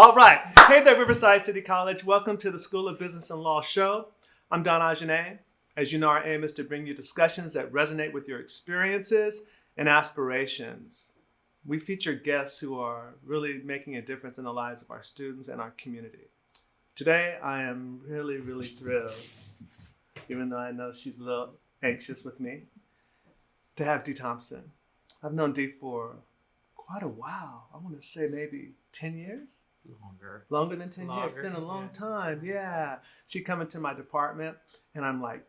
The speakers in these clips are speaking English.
All right. Hey there, Riverside City College. Welcome to the School of Business and Law show. I'm Don Agenet. As you know, our aim is to bring you discussions that resonate with your experiences and aspirations. We feature guests who are really making a difference in the lives of our students and our community. Today, I am really, really thrilled, even though I know she's a little anxious with me, to have Dee Thompson. I've known Dee for quite a while. I want to say maybe 10 years? Longer than 10 years. It's been a long time. Yeah. She come into my department and I'm like,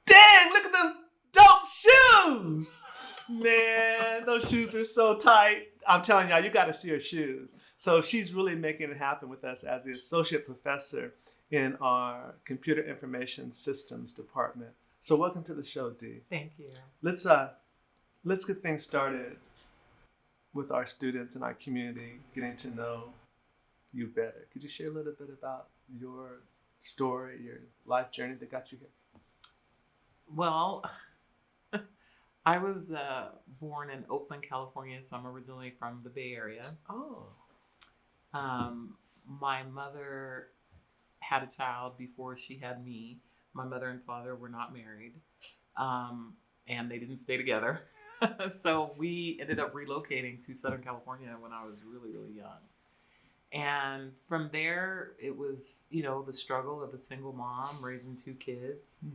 dang, look at them dope shoes. Man, those shoes are so tight. I'm telling y'all, you got to see her shoes. So she's really making it happen with us as the associate professor in our computer information systems department. So welcome to the show, Dee. Thank you. Let's get things started with our students and our community getting to know you better. Could you share a little bit about your story, your life journey that got you here? Well, I was born in Oakland, California, so I'm originally from the Bay Area. Oh. My mother had a child before she had me. My mother and father were not married, and they didn't stay together. So we ended up relocating to Southern California when I was really, really young. And from there, it was, the struggle of a single mom raising two kids.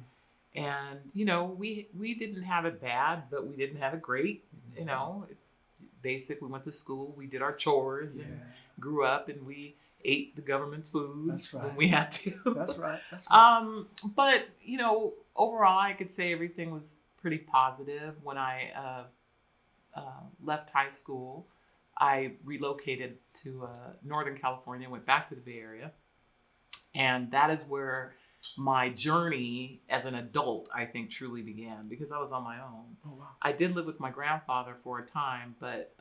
And, we didn't have it bad, but we didn't have it great. It's basic. We went to school, we did our chores and grew up, and we ate the government's food. That's right. When we had to. That's right. That's right. But, overall, I could say everything was pretty positive. When I left high school, I relocated to Northern California, went back to the Bay Area. And that is where my journey as an adult, I think, truly began, because I was on my own. Oh, wow. I did live with my grandfather for a time, but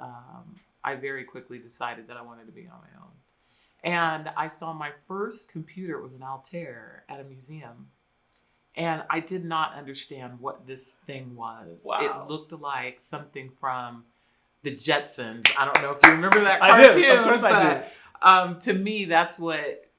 I very quickly decided that I wanted to be on my own. And I saw my first computer. It was an Altair at a museum. And I did not understand what this thing was. Wow. It looked like something from the Jetsons. I don't know if you remember that cartoon. I do. Of course I do. To me, that's what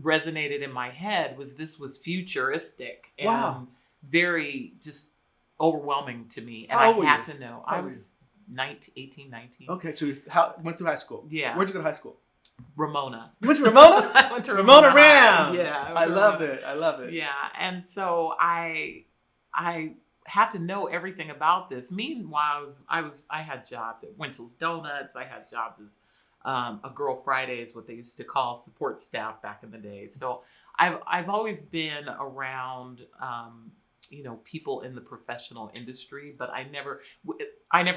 resonated in my head. This was futuristic and Wow. very just overwhelming to me. And How I old had were you? to know. How I old was 19. Okay, so you went through high school. Yeah. Where'd you go to high school? Ramona. You went to Ramona? I went to Ramona High. Rams. Yeah. I love it. I love it. Yeah. And so I had to know everything about this. Meanwhile, I had jobs at Winchell's Donuts. I had jobs as a Girl Fridays, what they used to call support staff back in the day. So I've always been around, people in the professional industry, but I never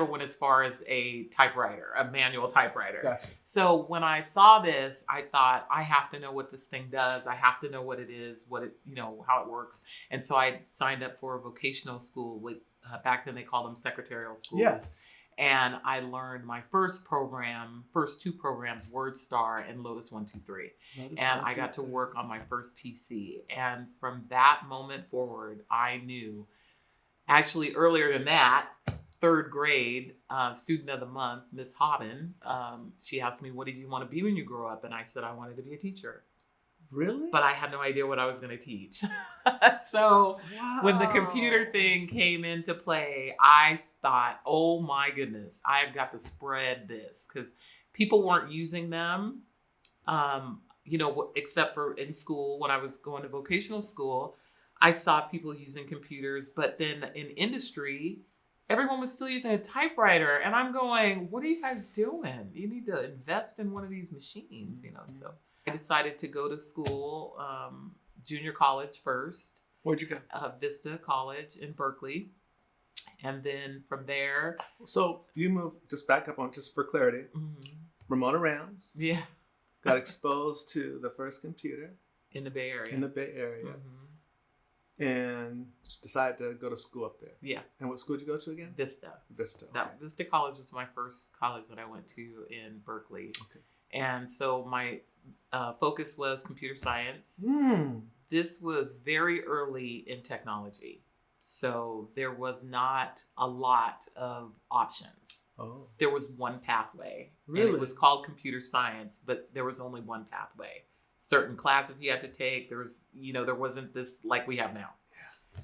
went as far as a typewriter, a manual typewriter. Gotcha. So when I saw this, I thought, I have to know what this thing does. I have to know what it is, how it works. And so I signed up for a vocational school with, back then they called them secretarial schools. Yes. And I learned my first two programs, WordStar and Lotus 123. I got to work on my first PC. And from that moment forward, I knew, actually earlier than that, third grade, student of the month, Miss Hobbin, she asked me, what did you want to be when you grow up? And I said, I wanted to be a teacher. Really? But I had no idea what I was going to teach. So when the computer thing came into play, I thought, oh my goodness, I've got to spread this, because people weren't using them, except for in school. When I was going to vocational school, I saw people using computers, but then in industry, everyone was still using a typewriter. And I'm going, what are you guys doing? You need to invest in one of these machines, so. I decided to go to school, junior college first. Where'd you go? Vista College in Berkeley. And then from there. So you moved, just back up on, just for clarity, Ramona Rams. Yeah. Got exposed to the first computer. In the Bay Area. And just decided to go to school up there. Yeah. And what school did you go to again? Vista. Vista. Okay. Vista College was my first college that I went to in Berkeley. Okay. And so my focus was computer science. Mm. This was very early in technology. So there was not a lot of options. Oh, There was one pathway. really? And it was called computer science, but there was only one pathway. Certain classes you had to take. There was, there wasn't this like we have now.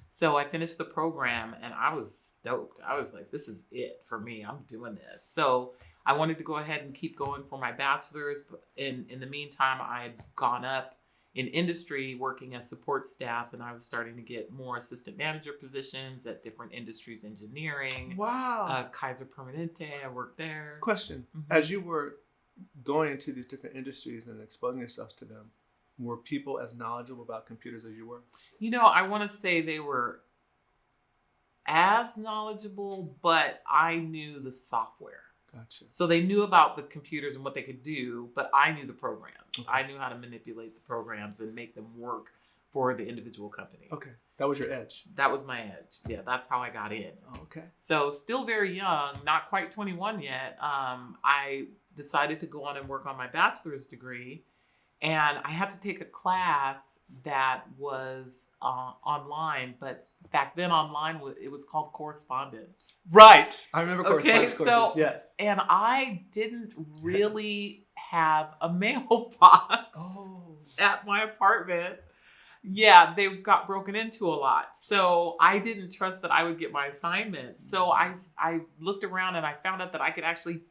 So I finished the program and I was stoked. I was like, this is it for me. I'm doing this. So I wanted to go ahead and keep going for my bachelor's. But in the meantime, I had gone up in industry working as support staff, and I was starting to get more assistant manager positions at different industries, engineering. Wow. Kaiser Permanente, I worked there. Question. As you were going into these different industries and exposing yourself to them, were people as knowledgeable about computers as you were? I want to say they were as knowledgeable, but I knew the software. Gotcha. So they knew about the computers and what they could do, but I knew the programs. Okay. I knew how to manipulate the programs and make them work for the individual companies. Okay. That was your edge. That was my edge. Yeah, that's how I got in. Oh, okay. So still very young, not quite 21 yet. I decided to go on and work on my bachelor's degree. And I had to take a class that was online, but back then online, it was called correspondence. Right. I remember correspondence courses, yes. And I didn't really have a mailbox at my apartment. Yeah, they got broken into a lot. So I didn't trust that I would get my assignment. So I looked around and I found out that I could actually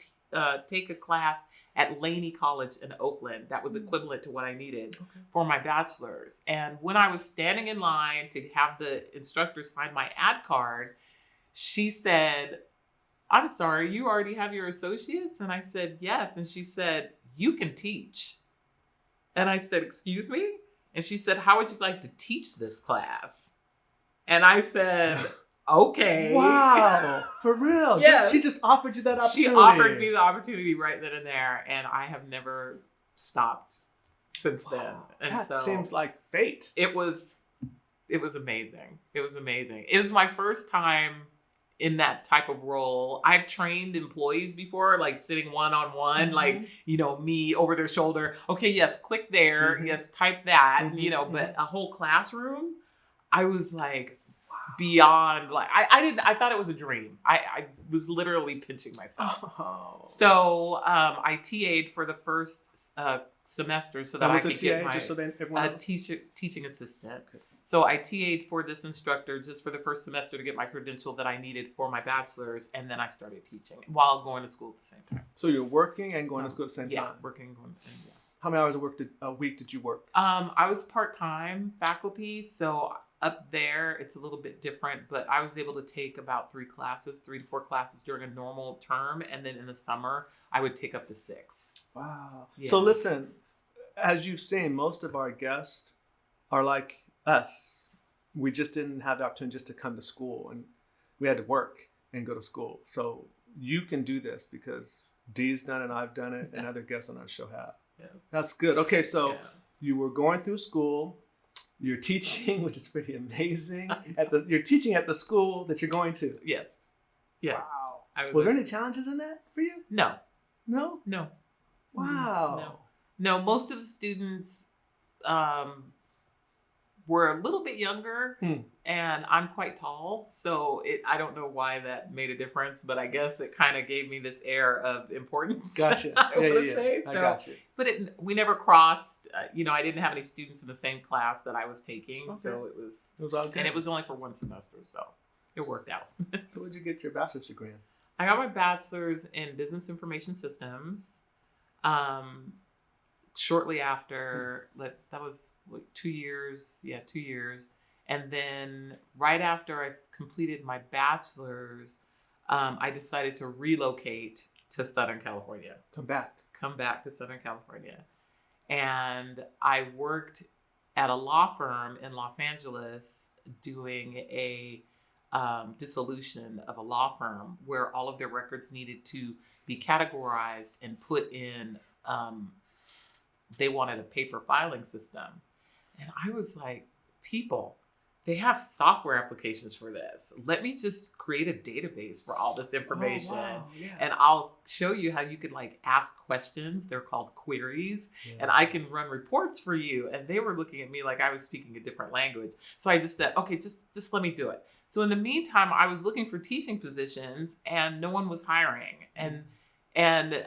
take a class at Laney College in Oakland that was equivalent to what I needed for my bachelor's. And when I was standing in line to have the instructor sign my ad card, she said, "I'm sorry, you already have your associates?" And I said, "Yes." And she said, "You can teach." And I said, "Excuse me?" And she said, "How would you like to teach this class?" And I said, "Okay." Wow. For real? Yeah. She just offered you that opportunity. She offered me the opportunity right then and there. And I have never stopped since then. And that seems like fate. It was amazing. It was amazing. It was my first time in that type of role. I've trained employees before, like sitting one-on-one, like, me over their shoulder. Okay, yes, click there. Yes, type that, but a whole classroom, I was like, beyond, like, I thought it was a dream. I was literally pinching myself. So I TA'd for the first semester so that I could get my just so everyone teaching assistant. Okay. So I TA'd for this instructor just for the first semester to get my credential that I needed for my bachelor's, and then I started teaching while going to school at the same time. So you're working and going to school at the same time? Yeah, working and going to the same time. How many hours a week did you work? I was part-time faculty, so up there it's a little bit different, but I was able to take about 3 to 4 classes during a normal term, and then in the summer I would take up to 6. Wow. Yeah. So listen, as you've seen, most of our guests are like us. We just didn't have the opportunity just to come to school, and we had to work and go to school. So you can do this because Dee's done it, I've done it, and other guests on our show have. Yes. That's good. Okay, so you were going through school. You're teaching, which is pretty amazing. You're teaching at the school that you're going to. Yes. Yes. Wow. Was there any challenges in that for you? No. No? No. Wow. No, most of the students were a little bit younger, and I'm quite tall, so I don't know why that made a difference, but I guess it kind of gave me this air of importance. Gotcha. I say. I got you. But we never crossed. I didn't have any students in the same class that I was taking, so it was all good. And it was only for one semester, so it worked out. So where'd you get your bachelor's degree in? I got my bachelor's in business information systems. Shortly after, that was like 2 years. Yeah, 2 years. And then right after I completed my bachelor's, I decided to relocate to Southern California. Come back to Southern California. And I worked at a law firm in Los Angeles doing a dissolution of a law firm where all of their records needed to be categorized and put in, they wanted a paper filing system. And I was like, people, they have software applications for this. Let me just create a database for all this information. Oh, wow. Yeah. And I'll show you how you can like ask questions. They're called queries. Yeah. And I can run reports for you. And they were looking at me like I was speaking a different language. So I just said, okay, just let me do it. So in the meantime, I was looking for teaching positions and no one was hiring. And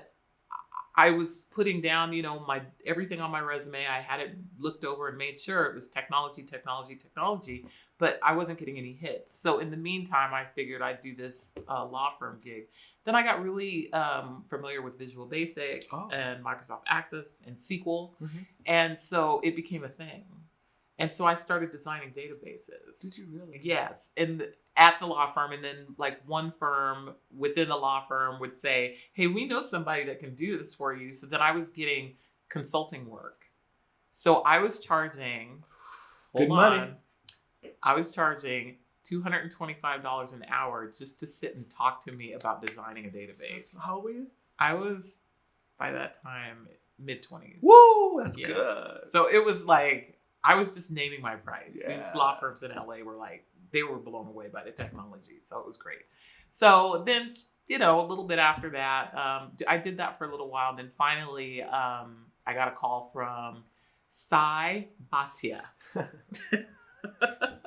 I was putting down, my everything on my resume. I had it looked over and made sure it was technology, but I wasn't getting any hits. So in the meantime, I figured I'd do this law firm gig. Then I got really familiar with Visual Basic and Microsoft Access and SQL. Mm-hmm. And so it became a thing. And so I started designing databases. Did you really? Yes. And at the law firm, and then like one firm within the law firm would say, hey, we know somebody that can do this for you. So then I was getting consulting work. So I was charging, good money. I was charging $225 an hour just to sit and talk to me about designing a database. How old were you? I was, by that time, mid-20s. Woo, that's good. So it was like, I was just naming my price. Yeah. These law firms in LA were like, they were blown away by the technology. So it was great. So then, a little bit after that, I did that for a little while. And then finally, I got a call from Bhatia.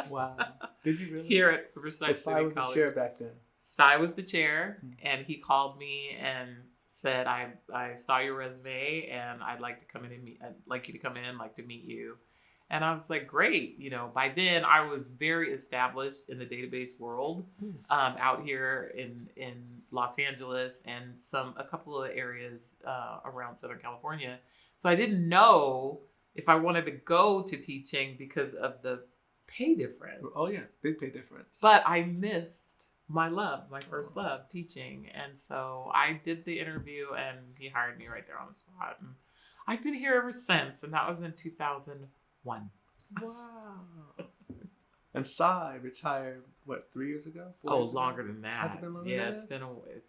Wow. Did you really? Here at Riverside City College. So Cy was the chair back then? Cy was the chair, and he called me and said, I saw your resume and I'd like to come in and meet, I'd like you to come in, I'd like to meet you. And I was like, great. By then I was very established in the database world, out here in Los Angeles and a couple of areas around Southern California. So I didn't know if I wanted to go to teaching because of the pay difference. Oh yeah, big pay difference. But I missed my first love, teaching. And so I did the interview and he hired me right there on the spot. And I've been here ever since. And that was in 2001. Wow. And Cy retired, 3 years ago? 4 years longer ago? than that. Has it been longer than that? It's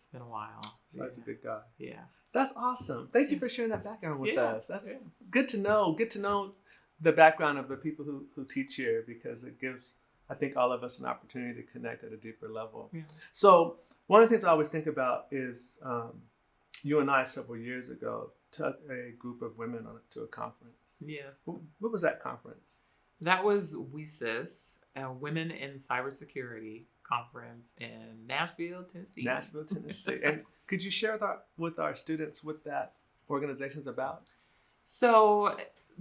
been a while. Cy's a big guy. Yeah. That's awesome. Thank you for sharing that background with us. That's good to know. Good to know the background of the people who teach here, because it gives, I think, all of us an opportunity to connect at a deeper level. Yeah. So one of the things I always think about is you and I several years ago took a group of women to a conference. Yes. What was that conference? That was WISIS, Women in Cybersecurity conference in Nashville, Tennessee. And could you share with our students what that organization is about? So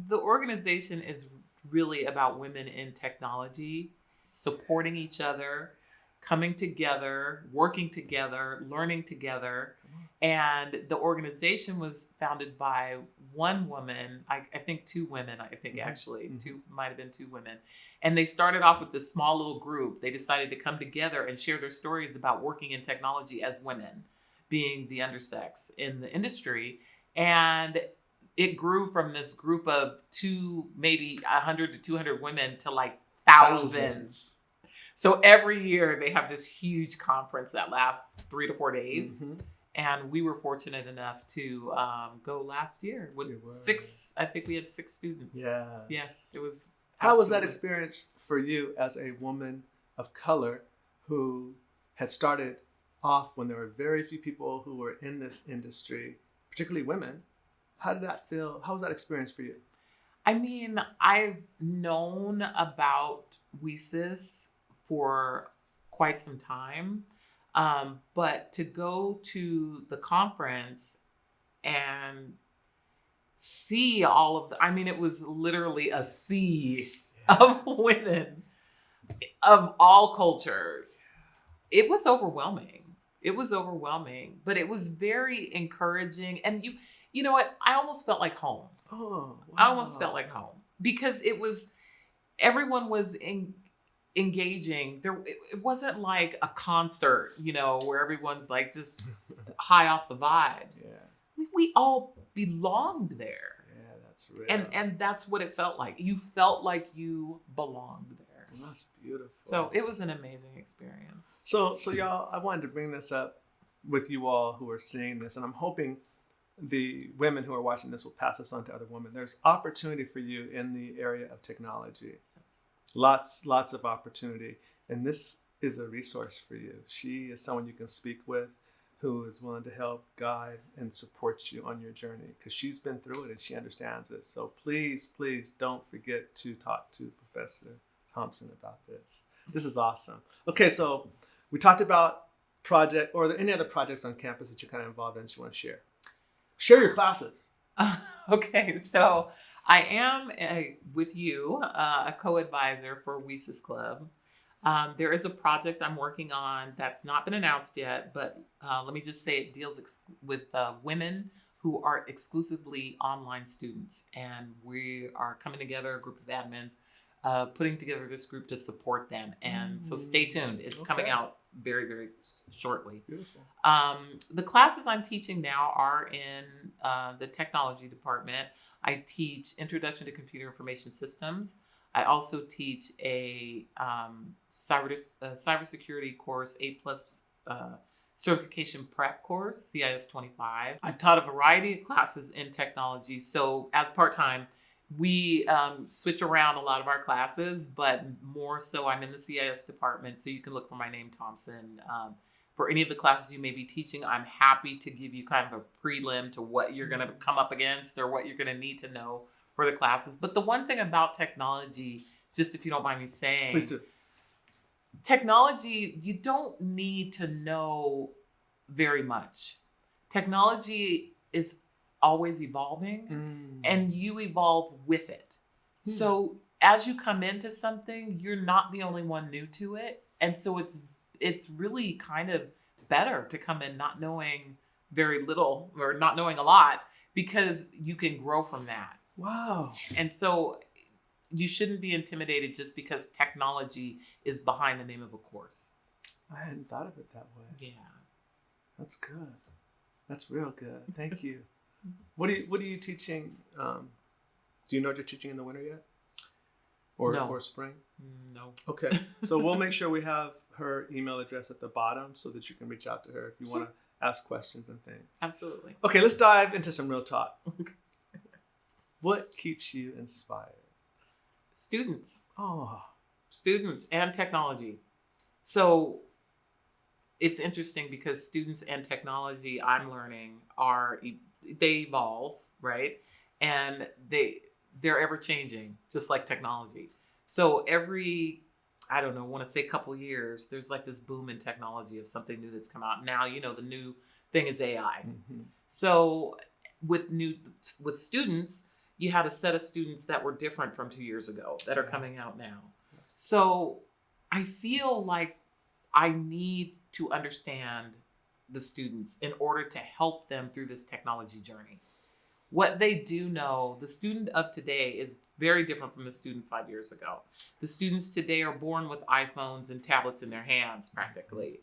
the organization is really about women in technology, supporting each other, coming together, working together, learning together. And the organization was founded by one woman, I think two women, actually, might have been two women. And they started off with this small little group. They decided to come together and share their stories about working in technology as women, being the undersex in the industry. And it grew from this group of maybe 100 to 200 women to like thousands. So every year they have this huge conference that lasts 3 to 4 days. Mm-hmm. And we were fortunate enough to go last year with 6. I think we had 6 students. Yeah. Yeah. It was. How was that experience for you as a woman of color who had started off when there were very few people who were in this industry, particularly women? How did that feel? How was that experience for you? I mean, I've known about WISIS for quite some time. But to go to the conference and see all of it was literally a sea of women of all cultures. It was overwhelming. But it was very encouraging. And you know what? I almost felt like home. Oh, wow. I almost felt like home because everyone was engaging. It wasn't like a concert, where everyone's like just high off the vibes. Yeah. We all belonged there. Yeah, that's real. And that's what it felt like. You felt like you belonged there. Well, that's beautiful. So it was an amazing experience. So y'all, I wanted to bring this up with you all who are seeing this, and I'm hoping the women who are watching this will pass this on to other women. There's opportunity for you in the area of technology. Lots of opportunity. And this is a resource for you. She is someone you can speak with who is willing to help guide and support you on your journey because she's been through it and she understands it. So please don't forget to talk to Professor Thompson about this. This is awesome. Okay, so we talked about project, or are there any other projects on campus that you're kind of involved in that you want to share? Share your classes. Okay, so I am with you, a co-advisor for WESIS Club. There is a project I'm working on that's not been announced yet, but let me just say it deals with women who are exclusively online students. And we are coming together, a group of admins, putting together this group to support them. And so stay tuned. It's coming out very, very shortly. Beautiful. The classes I'm teaching now are in the technology department. I teach Introduction to Computer Information Systems. I also teach a cybersecurity course, A+ certification prep course, CIS 25. I've taught a variety of classes in technology. So as part-time, we switch around a lot of our classes, but more so I'm in the CIS department. So you can look for my name, Thompson. For any of the classes you may be teaching, I'm happy to give you kind of a prelim to what you're going to come up against or what you're going to need to know for the classes. But the one thing about technology, just if you don't mind me saying, Please do. Technology, you don't need to know very much. Technology is always evolving and you evolve with it. So as you come into something, you're not the only one new to it. And so it's really kind of better to come in not knowing very little or not knowing a lot because you can grow from that. Wow. And so you shouldn't be intimidated just because technology is behind the name of a course. I hadn't thought of it that way. Yeah. That's good. That's real good. Thank you. What are you teaching? Do you know what you're teaching in the winter yet? Or spring? No. Okay. So we'll make sure we have her email address at the bottom so that you can reach out to her if you want to ask questions and things. Absolutely. Okay, let's dive into some real talk. What keeps you inspired? Students. Oh. Students and technology. So it's interesting because students and technology, I'm learning, they evolve, right? And they're ever changing, just like technology. So every, I don't know, I want to say couple years, there's like this boom in technology of something new that's come out. Now, the new thing is AI. Mm-hmm. So with students, you had a set of students that were different from 2 years ago that are coming out now. Yes. So I feel like I need to understand the students in order to help them through this technology journey. What they do know, the student of today is very different from the student 5 years ago. The students today are born with iPhones and tablets in their hands practically.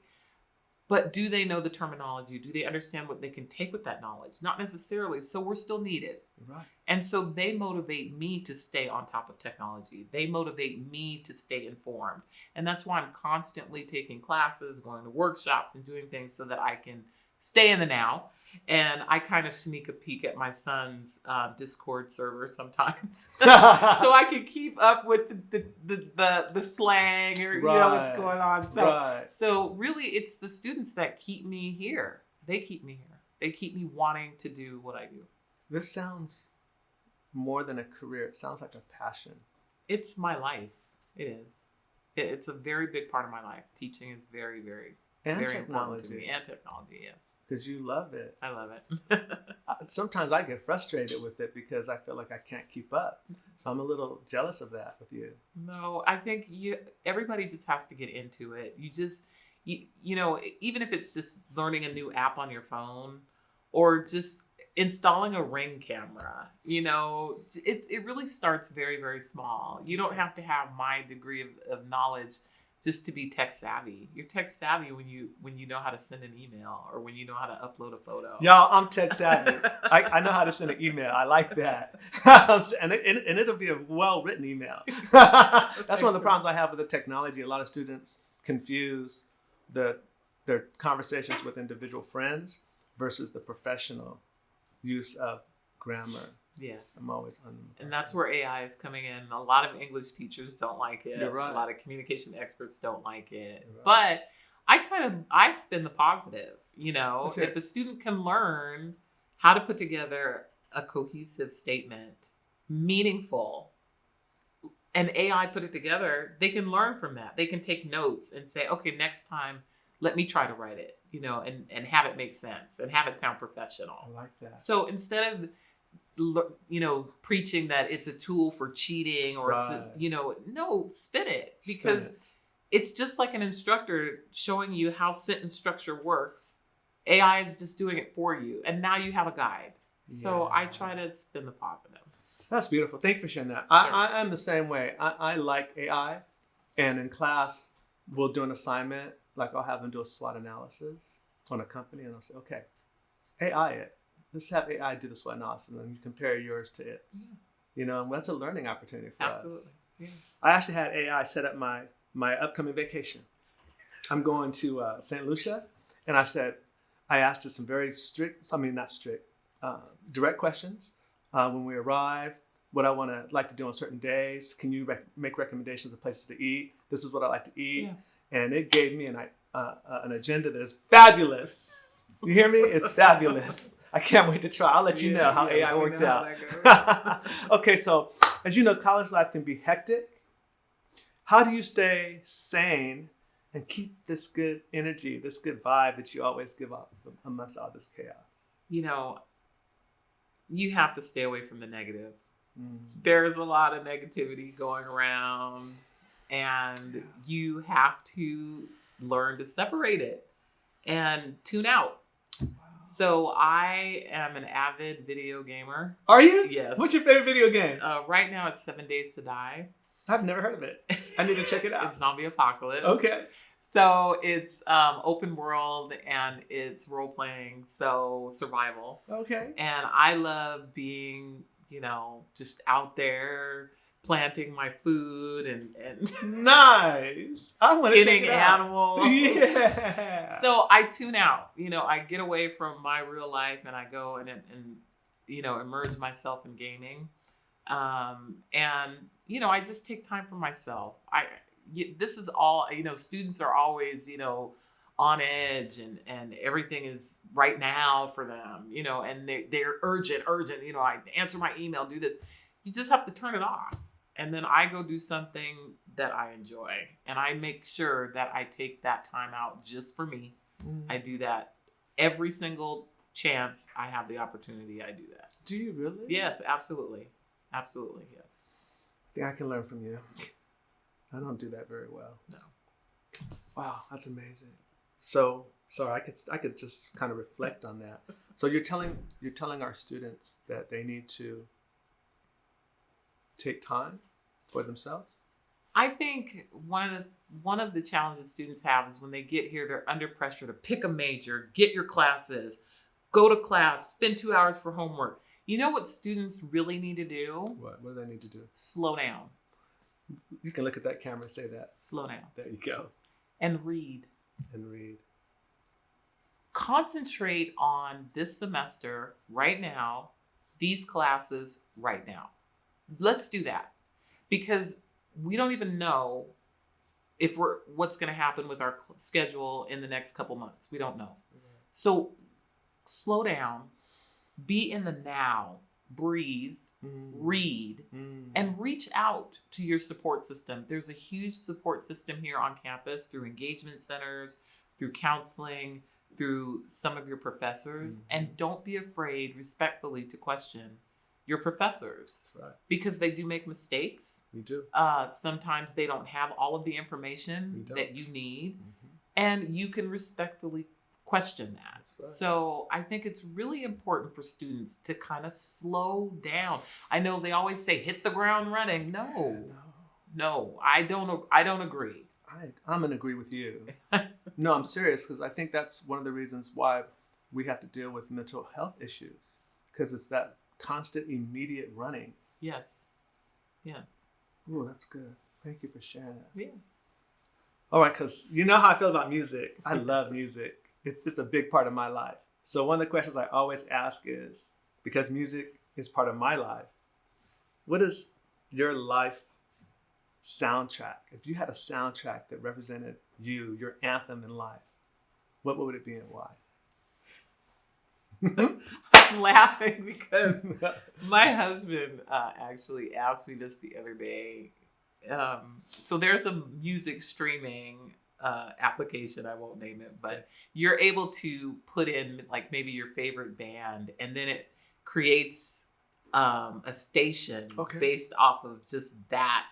But do they know the terminology? Do they understand what they can take with that knowledge? Not necessarily. So we're still needed. Right. And so they motivate me to stay on top of technology. They motivate me to stay informed. And that's why I'm constantly taking classes, going to workshops, and doing things so that I can stay in the now. And I kind of sneak a peek at my son's Discord server sometimes, so I can keep up with the slang or what's going on. So really, it's the students that keep me here. They keep me here. They keep me wanting to do what I do. This sounds more than a career. It sounds like a passion. It's my life. It is. It's a very big part of my life. Teaching is very, very. And very technology. important to me. And technology, yes. Because you love it. I love it. Sometimes I get frustrated with it because I feel like I can't keep up. So I'm a little jealous of that with you. No, I think everybody just has to get into it. Even if it's just learning a new app on your phone or just installing a Ring camera, it really starts very, very small. You don't have to have my degree of knowledge just to be tech savvy. You're tech savvy when you know how to send an email or when you know how to upload a photo. Y'all, I'm tech savvy. I know how to send an email. I like that. and it'll be a well-written email. That's one of the problems I have with the technology. A lot of students confuse their conversations with individual friends versus the professional use of grammar Yes. I'm always on. And that's where AI is coming in. A lot of English teachers don't like it. You're right. A lot of communication experts don't like it. You're right. But I spin the positive. That's it. If a student can learn how to put together a cohesive statement, meaningful, and AI put it together, they can learn from that. They can take notes and say, okay, next time, let me try to write it, and have it make sense and have it sound professional. I like that. So instead of, preaching that it's a tool for cheating or no, spin it, because it's just like an instructor showing you how sentence structure works. AI is just doing it for you. And now you have a guide. So I try to spin the positive. That's beautiful. Thank you for sharing that. Sure. I'm the same way. I like AI. And in class, we'll do an assignment. Like I'll have them do a SWOT analysis on a company. And I'll say, okay, AI it. Let's have AI do the SWOT analysis. And then you compare yours to its. And that's a learning opportunity for us. Absolutely. Yeah. I actually had AI set up my upcoming vacation. I'm going to St. Lucia. And I asked it some very direct questions. When we arrive, what I like to do on certain days. Can you make recommendations of places to eat? This is what I like to eat. Yeah. And it gave me an agenda that is fabulous. You hear me? It's fabulous. I can't wait to try. I'll let you know how AI worked out. Okay, so as you know, college life can be hectic. How do you stay sane and keep this good energy, this good vibe that you always give up amongst all this chaos? You have to stay away from the negative. There's a lot of negativity going around, and you have to learn to separate it and tune out. Wow. So I am an avid video gamer. Are you? Yes. What's your favorite video game? Right now it's 7 Days to Die. I've never heard of it. I need to check it out. It's zombie apocalypse. Okay. So it's open world and it's role playing, so survival. Okay. And I love being, just out there planting my food and nice. I want to check skinning it out. Animals. Yeah. So I tune out. I get away from my real life and I go and immerse myself in gaming. I just take time for myself. This is all, students are always, on edge and everything is right now for them, and they're urgent, I answer my email, do this. You just have to turn it off. And then I go do something that I enjoy. And I make sure that I take that time out just for me. I do that every single chance I have the opportunity. I do that. Do you really? Yes, absolutely. Absolutely, yes. I think I can learn from you. I don't do that very well. No. Wow, that's amazing. So, sorry, I could just kind of reflect on that. So you're telling our students that they need to take time for themselves? I think one of the challenges students have is when they get here, they're under pressure to pick a major, get your classes, go to class, spend 2 hours for homework. You know what students really need to do? What do they need to do? Slow down. You can look at that camera and say that. Slow down. There you go. And read. Concentrate on this semester right now, these classes right now. Let's do that, because we don't even know what's going to happen with our schedule in the next couple months. We don't know. So slow down, be in the now, breathe, read, and reach out to your support system. There's a huge support system here on campus through engagement centers, through counseling, through some of your professors. And don't be afraid, respectfully, to question your professors, right, because they do make mistakes. We do. Sometimes they don't have all of the information that you need, and you can respectfully question that. Right. So I think it's really important for students to kind of slow down. I know they always say hit the ground running. No, I don't agree. I'm gonna agree with you. No, I'm serious, because I think that's one of the reasons why we have to deal with mental health issues, because it's that constant, immediate running. Yes. Oh, that's good. Thank you for sharing that. Yes. All right, because you know how I feel about music. I love music. It's a big part of my life. So one of the questions I always ask is, because music is part of my life. What is your life soundtrack? If you had a soundtrack that represented you, your anthem in life, what would it be and why? I'm laughing because my husband actually asked me this the other day. So there's a music streaming application, I won't name it, but you're able to put in like maybe your favorite band, and then it creates a station based off of just that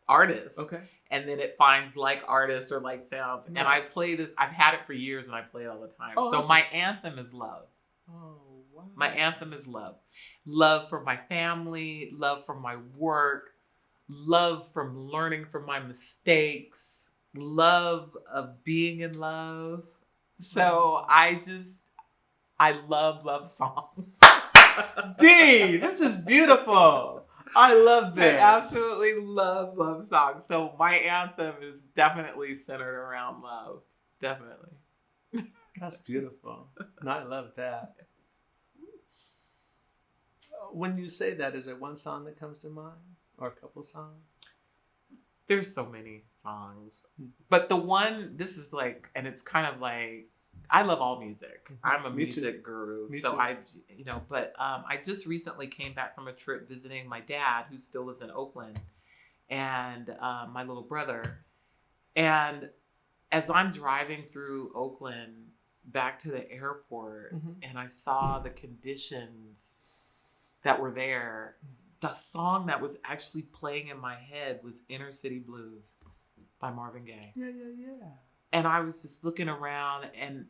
artist. Okay. And then it finds like artists or like sounds. Nice. And I play this, I've had it for years and I play it all the time. Oh, so awesome. my anthem is love. Oh, wow. My anthem is love. Love for my family, love for my work, love from learning from my mistakes, love of being in love. So I love songs. Dee, this is beautiful. I love this. I absolutely love songs. So my anthem is definitely centered around love. Definitely. That's beautiful. And I love that. When you say that, is there one song that comes to mind? Or a couple songs? There's so many songs. But the one, this is like, and it's kind of like, I love all music. I'm a music guru. Me so too. I just recently came back from a trip visiting my dad, who still lives in Oakland, and my little brother. And as I'm driving through Oakland back to the airport, and I saw the conditions that were there, the song that was actually playing in my head was Inner City Blues by Marvin Gaye. Yeah. And I was just looking around, and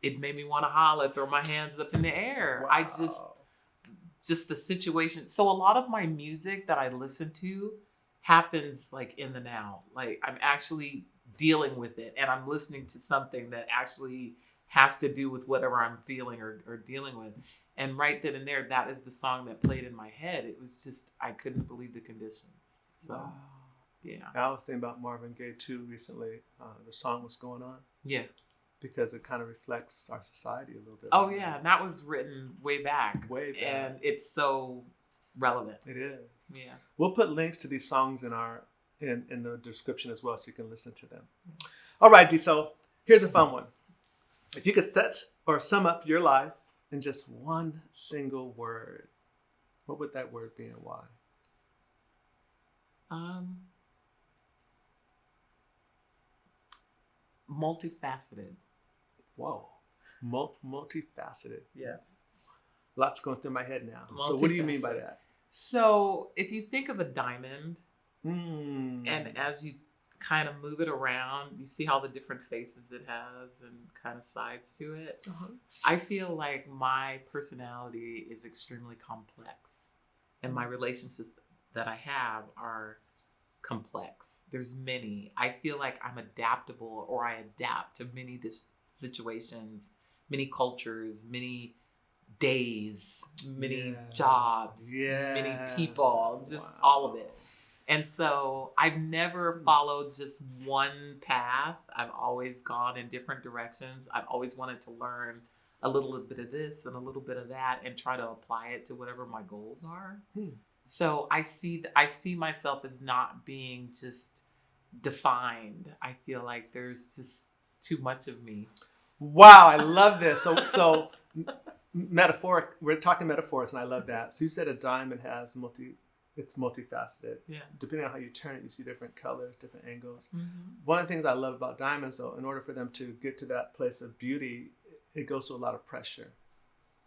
it made me want to holler, throw my hands up in the air. Wow. I just the situation. So a lot of my music that I listen to happens like in the now. Like I'm actually dealing with it, and I'm listening to something that actually has to do with whatever I'm feeling or dealing with. And right then and there, that is the song that played in my head. It was just, I couldn't believe the conditions. So, wow. Yeah. I was thinking about Marvin Gaye too recently. The song was going on. Yeah. Because it kind of reflects our society a little bit. Oh, yeah. And that was written way back. Way back. And it's so relevant. It is. Yeah. We'll put links to these songs in the description as well, so you can listen to them. All right, Dee, so here's a fun one. If you could set or sum up your life in just one single word, what would that word be and why? Multifaceted. Whoa. Multifaceted. Yes. Lots going through my head now. So what do you mean by that? So if you think of a diamond, and and as you kind of move it around, you see how the different faces it has and kind of sides to it. I feel like my personality is extremely complex, and my relationships that I have are complex. There's many. I feel like I'm adaptable, or I adapt to many situations, many cultures, many days, many jobs, many people, just all of it. And so I've never followed just one path. I've always gone in different directions. I've always wanted to learn a little bit of this and a little bit of that and try to apply it to whatever my goals are. So I see myself as not being just defined. I feel like there's just too much of me. Wow, I love this. So metaphoric. We're talking metaphors, and I love that. So you said a diamond has it's multifaceted. Yeah. Depending on how you turn it, you see different colors, different angles. One of the things I love about diamonds, though, in order for them to get to that place of beauty, it goes through a lot of pressure.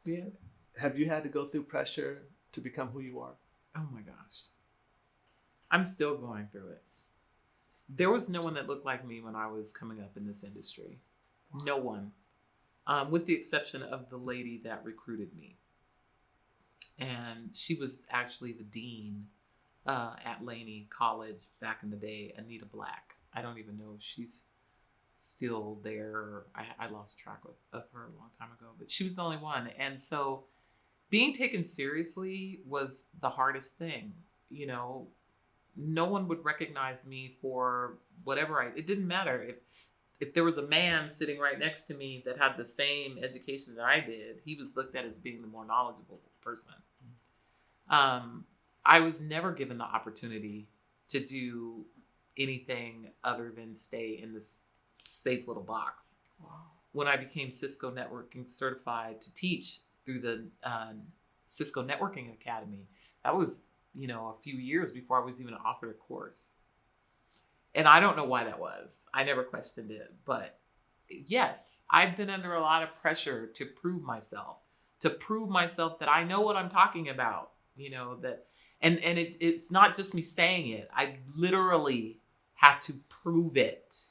Yeah. Have you had to go through pressure to become who you are? Oh my gosh. I'm still going through it. There was no one that looked like me when I was coming up in this industry. No one. With the exception of the lady that recruited me. And she was actually the dean at Laney College back in the day, Anita Black. I don't even know if she's still there. I lost track of her a long time ago, but she was the only one. And so being taken seriously was the hardest thing. You know, no one would recognize me for whatever it didn't matter. If there was a man sitting right next to me that had the same education that I did, he was looked at as being the more knowledgeable person. I was never given the opportunity to do anything other than stay in this safe little box. Wow. When I became Cisco Networking certified to teach through the Cisco Networking Academy, that was, a few years before I was even offered a course. And I don't know why that was. I never questioned it. But yes, I've been under a lot of pressure to prove myself that I know what I'm talking about, that, and it's not just me saying it. I literally had to prove it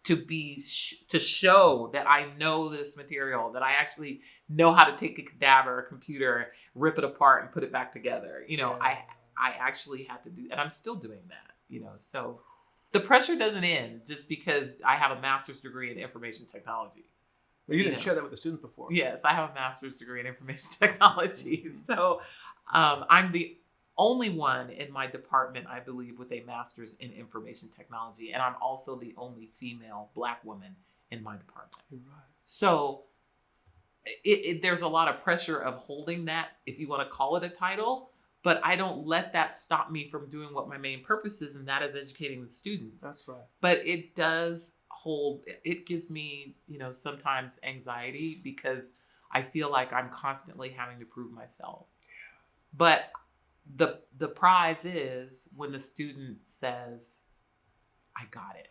to show that I know this material, that I actually know how to take a cadaver, a computer, rip it apart and put it back together. I actually had to do, and I'm still doing that, so the pressure doesn't end just because I have a master's degree in information technology. Well, you didn't share that with the students before. Yes, I have a master's degree in information technology. So I'm the only one in my department, I believe, with a master's in information technology. And I'm also the only female Black woman in my department. You're right. So there's a lot of pressure of holding that, if you want to call it a title. But I don't let that stop me from doing what my main purpose is, and that is educating the students. That's right. But it gives me, sometimes anxiety because I feel like I'm constantly having to prove myself. Yeah. But the prize is when the student says, I got it.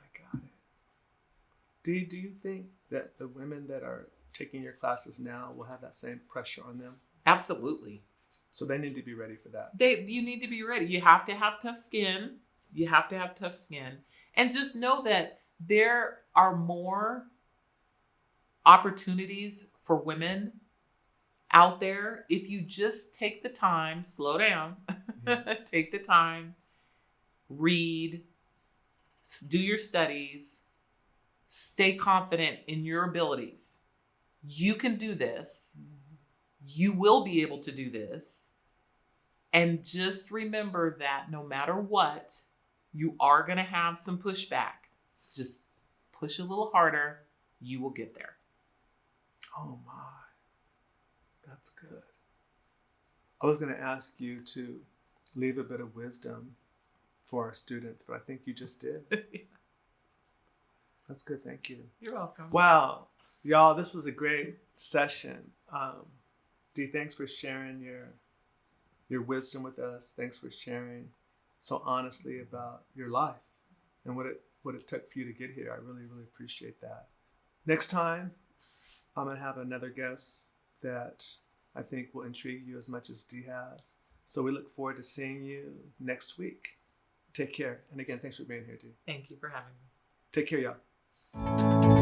Dee, do you think that the women that are taking your classes now will have that same pressure on them? Absolutely. So they need to be ready for that. You need to be ready. You have to have tough skin. And just know that there are more opportunities for women out there if you just take the time, slow down, take the time, read, do your studies, stay confident in your abilities. You can do this. You will be able to do this. And just remember that no matter what, you are going to have some pushback. Just push a little harder. You will get there. Oh my. That's good. I was going to ask you to leave a bit of wisdom for our students, but I think you just did. That's good. Thank you. You're welcome. Wow. Y'all, this was a great session. Dee, thanks for sharing your wisdom with us. Thanks for sharing so honestly about your life and what it took for you to get here. I really, really appreciate that. Next time, I'm going to have another guest that I think will intrigue you as much as Dee has. So we look forward to seeing you next week. Take care. And again, thanks for being here, Dee. Thank you for having me. Take care, y'all.